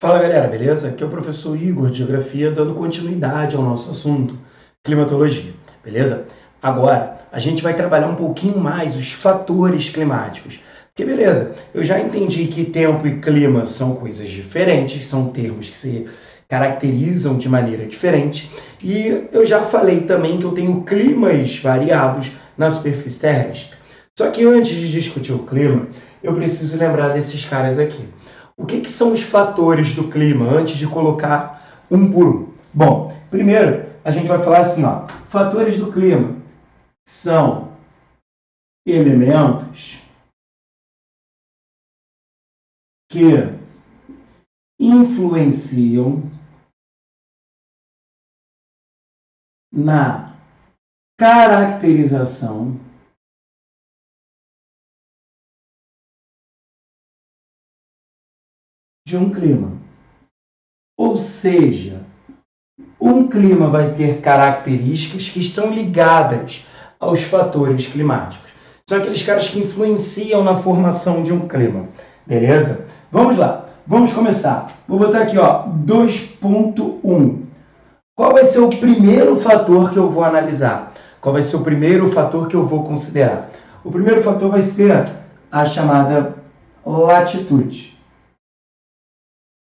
Fala galera, beleza? Aqui é o professor Igor de Geografia dando continuidade ao nosso assunto, climatologia, beleza? Agora, a gente vai trabalhar um pouquinho mais os fatores climáticos. Porque beleza, eu já entendi que tempo e clima são coisas diferentes, são termos que se caracterizam de maneira diferente, e eu já falei também que eu tenho climas variados na superfície terrestre. Só que antes de discutir o clima, eu preciso lembrar desses caras aqui. O que são os fatores do clima, antes de colocar um por um? Bom, primeiro a gente vai falar assim, ó, fatores do clima são elementos que influenciam na caracterização de um clima. Ou seja, um clima vai ter características que estão ligadas aos fatores climáticos. São aqueles caras que influenciam na formação de um clima. Beleza? Vamos lá. Vamos começar. Vou botar aqui, ó, 2.1. Qual vai ser o primeiro fator que eu vou analisar? Qual vai ser o primeiro fator que eu vou considerar? O primeiro fator vai ser a chamada latitude.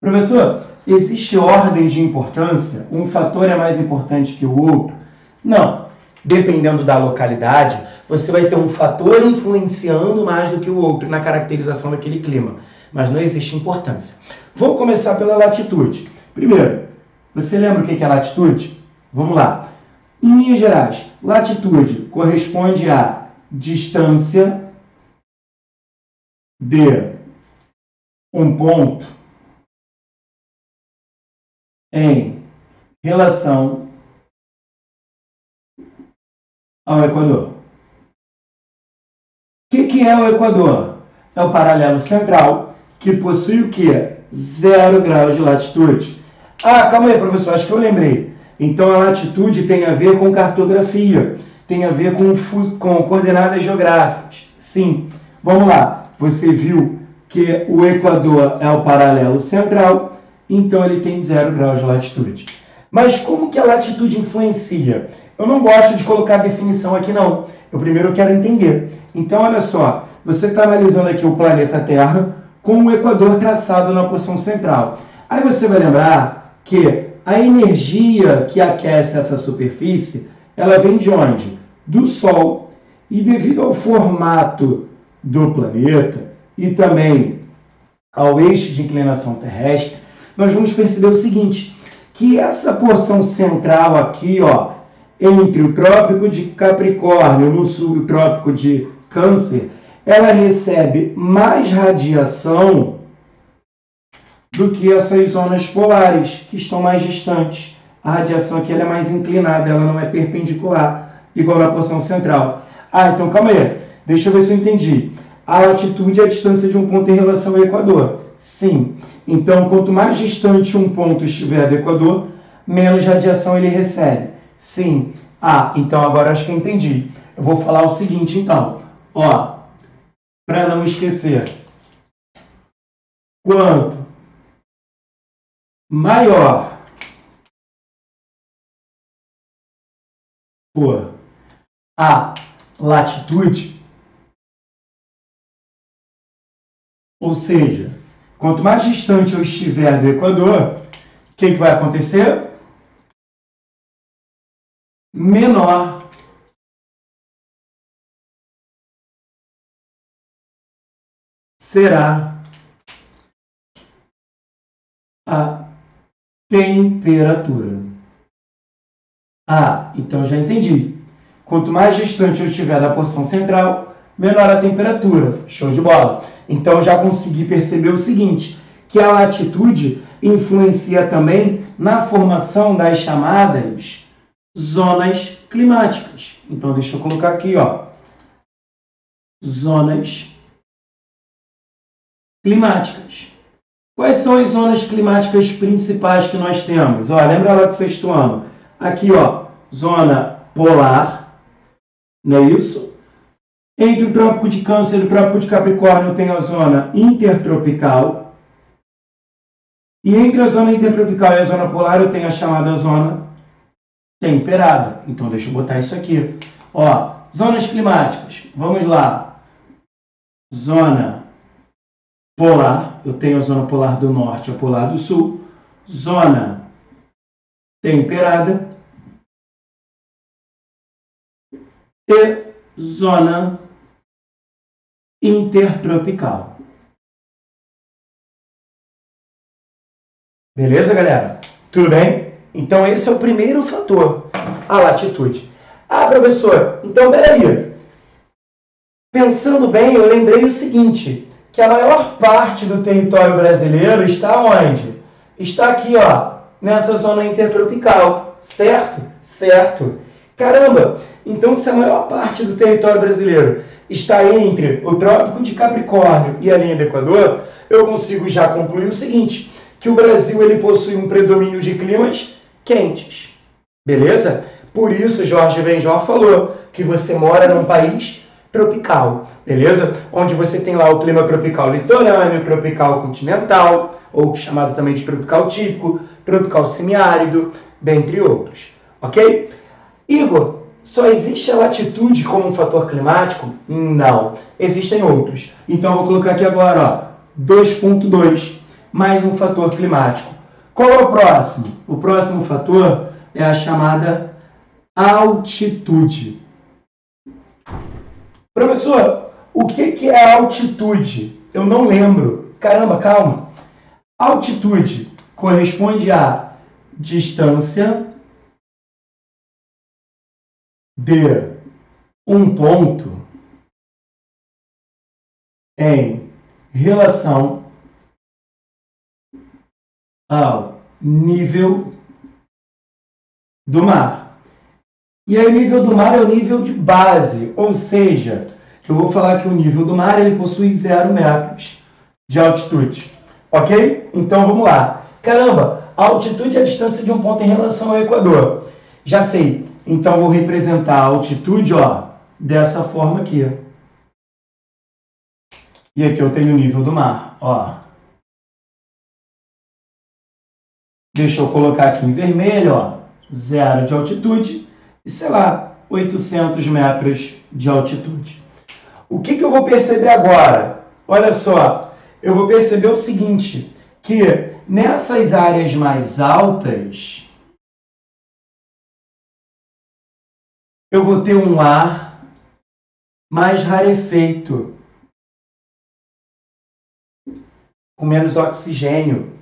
Professor, existe ordem de importância? Um fator é mais importante que o outro? Não. Dependendo da localidade, você vai ter um fator influenciando mais do que o outro na caracterização daquele clima. Mas não existe importância. Vou começar pela latitude. Primeiro, você lembra o que é latitude? Vamos lá. Em linhas gerais, latitude corresponde à distância de um ponto em relação ao Equador. O que é o Equador? É o paralelo central, que possui o quê? 0 graus de latitude. Ah, calma aí, professor, acho que eu lembrei. Então, a latitude tem a ver com cartografia, tem a ver com coordenadas geográficas. Sim, vamos lá. Você viu que o Equador é o paralelo central, então ele tem 0 graus de latitude. Mas como que a latitude influencia? Eu não gosto de colocar definição aqui, não. Eu primeiro quero entender. Então, olha só, você está analisando aqui o planeta Terra com o Equador traçado na porção central. Aí você vai lembrar que a energia que aquece essa superfície, ela vem de onde? Do Sol. E devido ao formato do planeta e também ao eixo de inclinação terrestre, nós vamos perceber o seguinte, que essa porção central aqui, ó, entre o Trópico de Capricórnio no sul e o Trópico de Câncer, ela recebe mais radiação do que essas zonas polares, que estão mais distantes. A radiação aqui ela é mais inclinada, ela não é perpendicular, igual na porção central. Ah, então calma aí, deixa eu ver se eu entendi. A latitude é a distância de um ponto em relação ao Equador. Sim. Então, quanto mais distante um ponto estiver do Equador, menos radiação ele recebe. Sim. Ah, então agora acho que eu entendi. Eu vou falar o seguinte, então. Ó, para não esquecer. Quanto maior for a latitude, ou seja, quanto mais distante eu estiver do Equador, o que vai acontecer? Menor será a temperatura. Ah, então já entendi. Quanto mais distante eu estiver da porção central, menor a temperatura. Show de bola. Então já consegui perceber o seguinte, que a latitude influencia também na formação das chamadas zonas climáticas. Então deixa eu colocar aqui, ó, zonas climáticas. Quais são as zonas climáticas principais que nós temos? Ó, lembra lá do sexto ano? Aqui, ó, zona polar, não é isso? Entre o Trópico de Câncer e o Trópico de Capricórnio tem a zona intertropical. E entre a zona intertropical e a zona polar eu tenho a chamada zona temperada. Então deixa eu botar isso aqui. Ó, zonas climáticas. Vamos lá. Zona polar. Eu tenho a zona polar do norte e a polar do sul. Zona temperada. E zona intertropical. Beleza, galera? Tudo bem? Então esse é o primeiro fator, a latitude. Ah, professor, então peraí. Pensando bem, eu lembrei o seguinte, que a maior parte do território brasileiro está onde? Está aqui, ó, nessa zona intertropical, certo? Certo. Caramba, então se a maior parte do território brasileiro está entre o Trópico de Capricórnio e a linha do Equador, eu consigo já concluir o seguinte, que o Brasil ele possui um predomínio de climas quentes, beleza? Por isso, Jorge Benjor falou que você mora num país tropical, beleza? Onde você tem lá o clima tropical litorâneo, tropical continental, ou chamado também de tropical típico, tropical semiárido, dentre outros, ok? Igor, só existe a latitude como um fator climático? Não, existem outros. Então, eu vou colocar aqui agora, ó, 2.2, mais um fator climático. Qual é o próximo? O próximo fator é a chamada altitude. Professor, o que é altitude? Eu não lembro. Caramba, calma. Altitude corresponde à distância de um ponto em relação ao nível do mar. E aí o nível do mar é o nível de base, ou seja, eu vou falar que o nível do mar ele possui 0 metros de altitude, ok? Então vamos lá. Caramba, a altitude é a distância de um ponto em relação ao Equador. Já sei, então vou representar a altitude, ó, dessa forma aqui. E aqui eu tenho o nível do mar, ó. Deixa eu colocar aqui em vermelho, ó, 0 de altitude e, sei lá, 800 metros de altitude. O que eu vou perceber agora? Olha só, eu vou perceber o seguinte, que nessas áreas mais altas, eu vou ter um ar mais rarefeito, com menos oxigênio,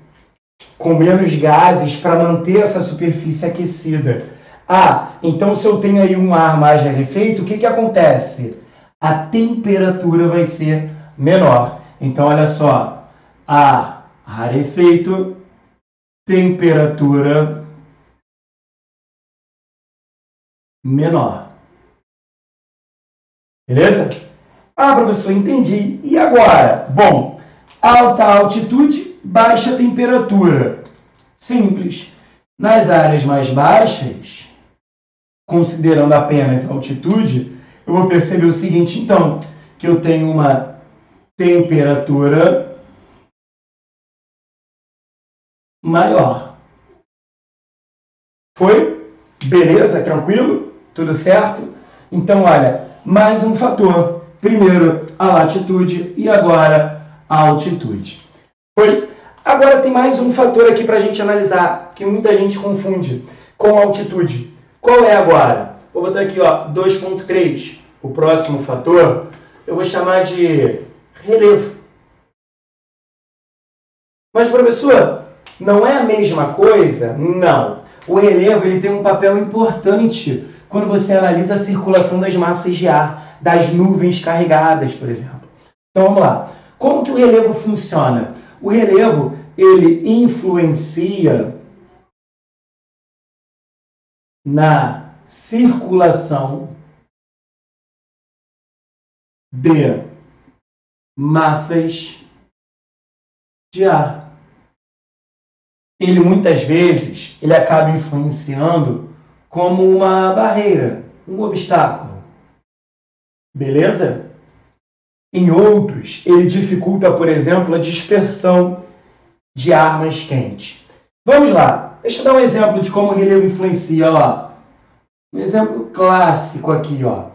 com menos gases para manter essa superfície aquecida. Ah, então se eu tenho aí um ar mais rarefeito, o que acontece? A temperatura vai ser menor. Então, olha só, ar rarefeito, temperatura menor. Beleza? Ah, professor, entendi. E agora? Bom, alta altitude, baixa temperatura. Simples. Nas áreas mais baixas, considerando apenas altitude, eu vou perceber o seguinte, então, que eu tenho uma temperatura maior. Foi? Beleza? Tranquilo? Tudo certo? Então, olha, mais um fator. Primeiro, a latitude e agora a altitude. Foi? Agora tem mais um fator aqui para a gente analisar, que muita gente confunde com altitude. Qual é agora? Vou botar aqui, ó, 2.3. O próximo fator eu vou chamar de relevo. Mas, professor, não é a mesma coisa? Não. O relevo ele tem um papel importante quando você analisa a circulação das massas de ar, das nuvens carregadas, por exemplo. Então, vamos lá. Como que o relevo funciona? O relevo, ele influencia na circulação de massas de ar. Ele muitas vezes ele acaba influenciando como uma barreira, um obstáculo. Beleza? Em outros, ele dificulta, por exemplo, a dispersão de ar mais quente. Vamos lá. Deixa eu dar um exemplo de como o relevo influencia. Ó. Um exemplo clássico aqui. Ó.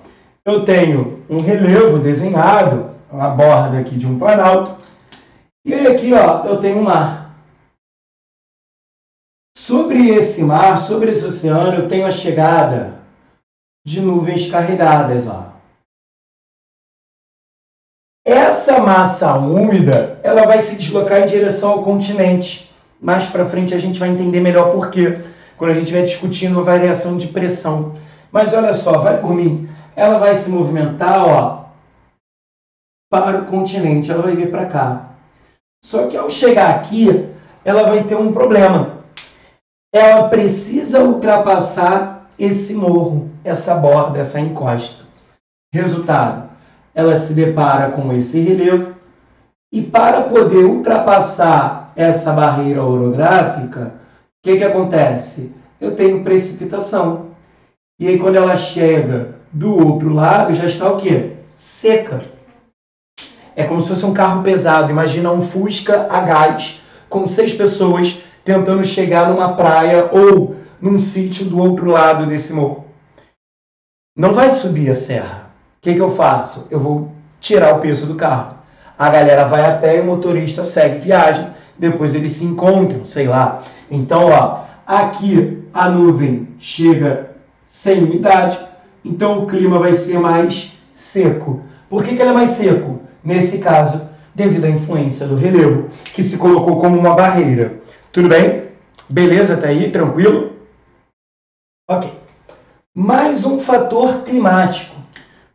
Eu tenho um relevo desenhado, uma borda aqui de um planalto, e aqui ó, eu tenho um mar. Sobre esse mar, sobre esse oceano, eu tenho a chegada de nuvens carregadas. Ó. Essa massa úmida, ela vai se deslocar em direção ao continente. Mais para frente a gente vai entender melhor por quê, quando a gente vai discutindo a variação de pressão. Mas olha só, vai por mim. Ela vai se movimentar, ó, para o continente, ela vai vir para cá. Só que ao chegar aqui, ela vai ter um problema. Ela precisa ultrapassar esse morro, essa borda, essa encosta. Resultado, ela se depara com esse relevo e para poder ultrapassar essa barreira orográfica, o que acontece? Eu tenho precipitação. E aí quando ela chega do outro lado, já está o quê? Seca. É como se fosse um carro pesado. Imagina um Fusca a gás com 6 pessoas tentando chegar numa praia ou num sítio do outro lado desse morro. Não vai subir a serra. O que eu faço? Eu vou tirar o peso do carro. A galera vai a pé e o motorista segue viagem. Depois eles se encontram, sei lá. Então, ó, aqui a nuvem chega sem umidade. Então o clima vai ser mais seco. Por que ele é mais seco? Nesse caso, devido à influência do relevo, que se colocou como uma barreira. Tudo bem? Beleza? Tá aí? Tranquilo? Ok. Mais um fator climático.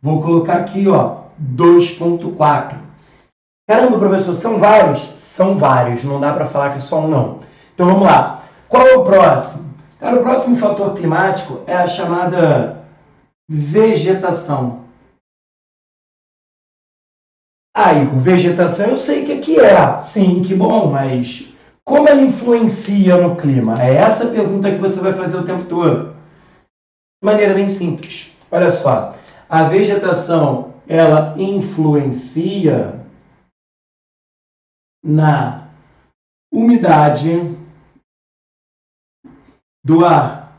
Vou colocar aqui, ó, 2.4. Caramba, professor, são vários? São vários, não dá para falar que é só um, não. Então vamos lá. Qual é o próximo? Cara, o próximo fator climático é a chamada vegetação. Ah, Igor, vegetação eu sei que aqui é. Sim, que bom, mas como ela influencia no clima? É essa a pergunta que você vai fazer o tempo todo. De maneira bem simples. Olha só, a vegetação, ela influencia na umidade do ar.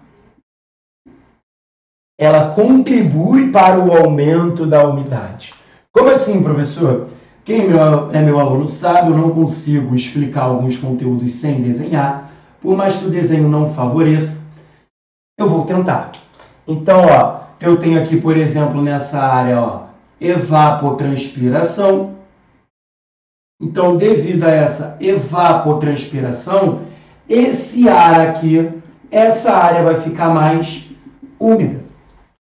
Ela contribui para o aumento da umidade. Como assim, professor? Quem é meu aluno sabe, eu não consigo explicar alguns conteúdos sem desenhar. Por mais que o desenho não favoreça, eu vou tentar. Então, ó, eu tenho aqui, por exemplo, nessa área, ó, evapotranspiração. Então, devido a essa evapotranspiração, esse ar aqui, essa área vai ficar mais úmida.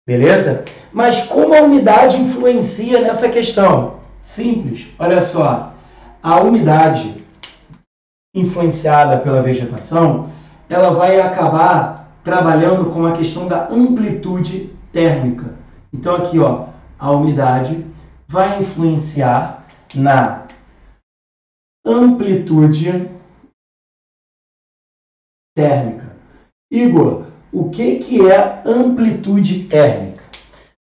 Beleza? Mas como a umidade influencia nessa questão? Simples. Olha só. A umidade influenciada pela vegetação, ela vai acabar trabalhando com a questão da amplitude térmica. Então, aqui, ó, a umidade vai influenciar na amplitude térmica. Igor, o que é amplitude térmica?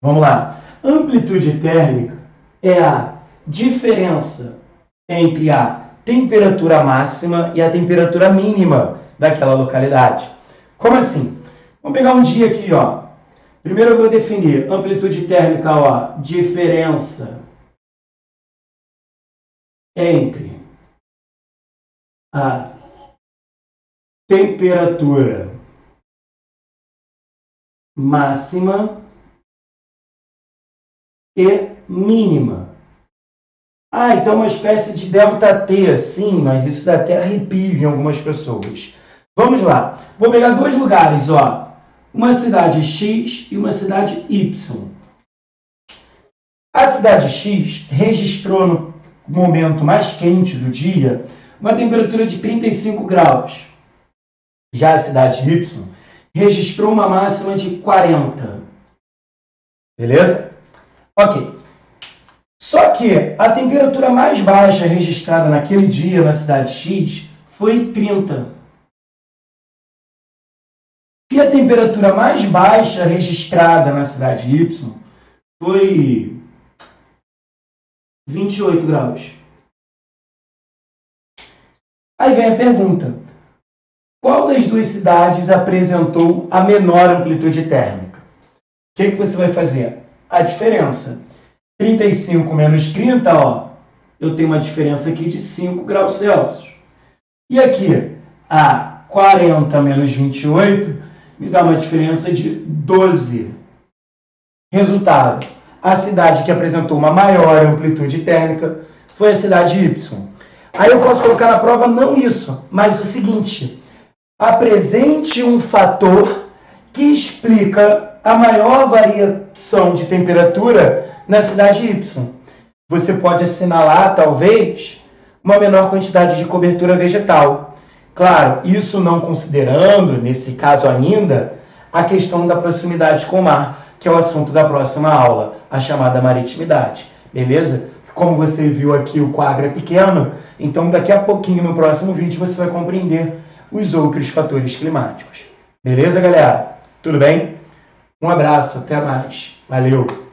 Vamos lá. Amplitude térmica é a diferença entre a temperatura máxima e a temperatura mínima daquela localidade. Como assim? Vamos pegar um dia aqui, ó. Primeiro eu vou definir amplitude térmica, ó, diferença entre a temperatura máxima e mínima. Ah, então uma espécie de ΔT, sim, mas isso dá até arrepio em algumas pessoas. Vamos lá. Vou pegar 2 lugares, ó. Uma cidade X e uma cidade Y. A cidade X registrou no momento mais quente do dia uma temperatura de 35 graus. Já a cidade Y registrou uma máxima de 40. Beleza? Ok. Só que a temperatura mais baixa registrada naquele dia na cidade X foi 30. E a temperatura mais baixa registrada na cidade Y foi 28 graus. Aí vem a pergunta: qual das duas cidades apresentou a menor amplitude térmica? O que você vai fazer? A diferença. 35 menos 30, ó, eu tenho uma diferença aqui de 5 graus Celsius. E aqui, a 40 menos 28 me dá uma diferença de 12. Resultado: a cidade que apresentou uma maior amplitude térmica foi a cidade Y. Aí eu posso colocar na prova não isso, mas o seguinte: apresente um fator que explica a maior variação de temperatura na cidade Y. Você pode assinalar, talvez, uma menor quantidade de cobertura vegetal. Claro, isso não considerando, nesse caso ainda, a questão da proximidade com o mar, que é o assunto da próxima aula, a chamada maritimidade. Beleza? Como você viu aqui, o quadro é pequeno, então daqui a pouquinho, no próximo vídeo, você vai compreender os outros fatores climáticos. Beleza, galera? Tudo bem? Um abraço, até mais. Valeu!